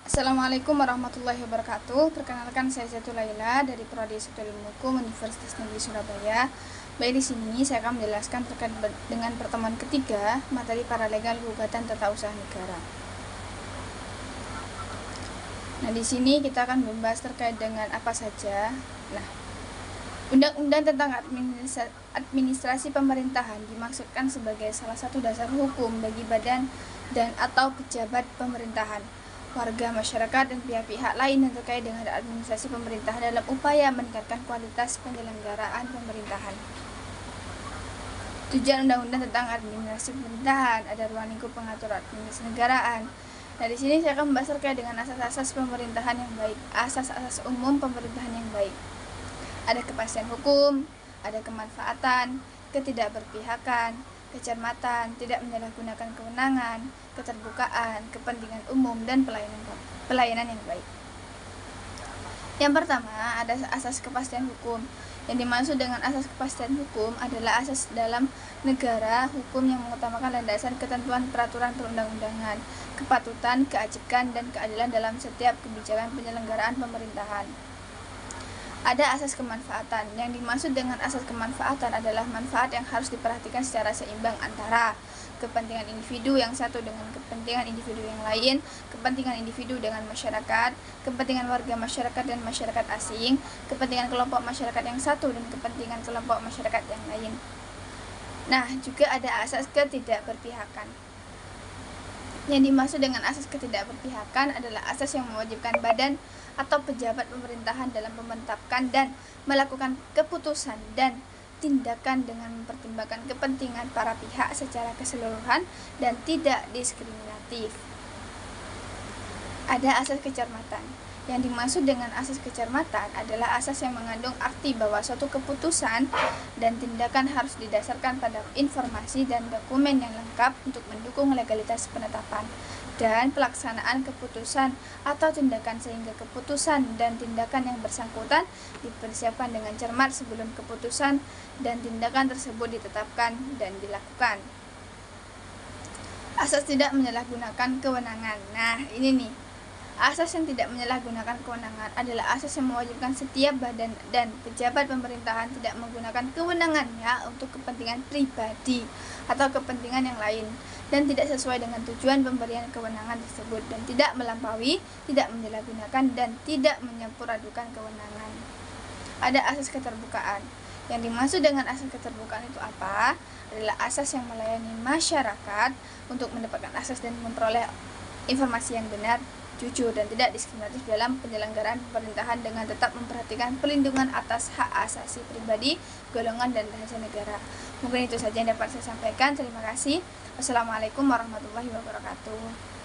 Assalamualaikum warahmatullahi wabarakatuh. Perkenalkan, saya Zatul Laila dari Prodi Sektor Ilmu Hukum Universitas Negeri Surabaya. Baik, di sini saya akan menjelaskan terkait dengan pertemuan ketiga materi paralegal gugatan tata usaha negara. Nah, di sini kita akan membahas terkait dengan apa saja. Nah, Undang-undang tentang administrasi pemerintahan dimaksudkan sebagai salah satu dasar hukum bagi badan dan atau pejabat pemerintahan, warga masyarakat dan pihak-pihak lain yang terkait dengan administrasi pemerintahan dalam upaya meningkatkan kualitas penyelenggaraan pemerintahan. Tujuan Undang-Undang tentang administrasi pemerintahan ada ruang lingkup pengatur administrasi negaraan. Nah, di sini saya akan membahas terkait dengan asas-asas pemerintahan yang baik, asas-asas umum pemerintahan yang baik. Ada kepastian hukum, ada kemanfaatan, ketidakberpihakan, kecermatan, tidak menyalahgunakan kewenangan, keterbukaan, kepentingan umum, dan pelayanan yang baik. Yang pertama, ada asas kepastian hukum. Yang dimaksud dengan asas kepastian hukum adalah asas dalam negara hukum yang mengutamakan landasan ketentuan peraturan perundang-undangan, kepatutan, keajikan, dan keadilan dalam setiap kebijakan penyelenggaraan pemerintahan. Ada asas kemanfaatan. Yang dimaksud dengan asas kemanfaatan adalah manfaat yang harus diperhatikan secara seimbang antara kepentingan individu yang satu dengan kepentingan individu yang lain, kepentingan individu dengan masyarakat, kepentingan warga masyarakat dan masyarakat asing, kepentingan kelompok masyarakat yang satu dan kepentingan kelompok masyarakat yang lain. Nah, juga ada asas ketidakberpihakan. Yang dimaksud dengan asas ketidakberpihakan adalah asas yang mewajibkan badan atau pejabat pemerintahan dalam menetapkan dan melakukan keputusan dan tindakan dengan mempertimbangkan kepentingan para pihak secara keseluruhan dan tidak diskriminatif. Ada asas kecermatan. Yang dimaksud dengan asas kecermatan adalah asas yang mengandung arti bahwa suatu keputusan dan tindakan harus didasarkan pada informasi dan dokumen yang lengkap untuk mendukung legalitas penetapan dan pelaksanaan keputusan atau tindakan, sehingga keputusan dan tindakan yang bersangkutan dipersiapkan dengan cermat sebelum keputusan dan tindakan tersebut ditetapkan dan dilakukan. Asas tidak menyalahgunakan kewenangan. Nah, ini nih. Asas yang tidak menyalahgunakan kewenangan adalah asas yang mewajibkan setiap badan dan pejabat pemerintahan tidak menggunakan kewenangannya untuk kepentingan pribadi atau kepentingan yang lain dan tidak sesuai dengan tujuan pemberian kewenangan tersebut, dan tidak melampaui, tidak menyalahgunakan, dan tidak menyampuradukan kewenangan. Ada asas keterbukaan. Yang dimaksud dengan asas keterbukaan itu apa? Adalah asas yang melayani masyarakat untuk mendapatkan akses dan memperoleh informasi yang benar, jujur, dan tidak diskriminatif dalam penyelenggaraan pemerintahan dengan tetap memperhatikan pelindungan atas hak asasi pribadi, golongan, dan rahasia negara. Mungkin itu saja yang dapat saya sampaikan. Terima kasih. Wassalamualaikum warahmatullahi wabarakatuh.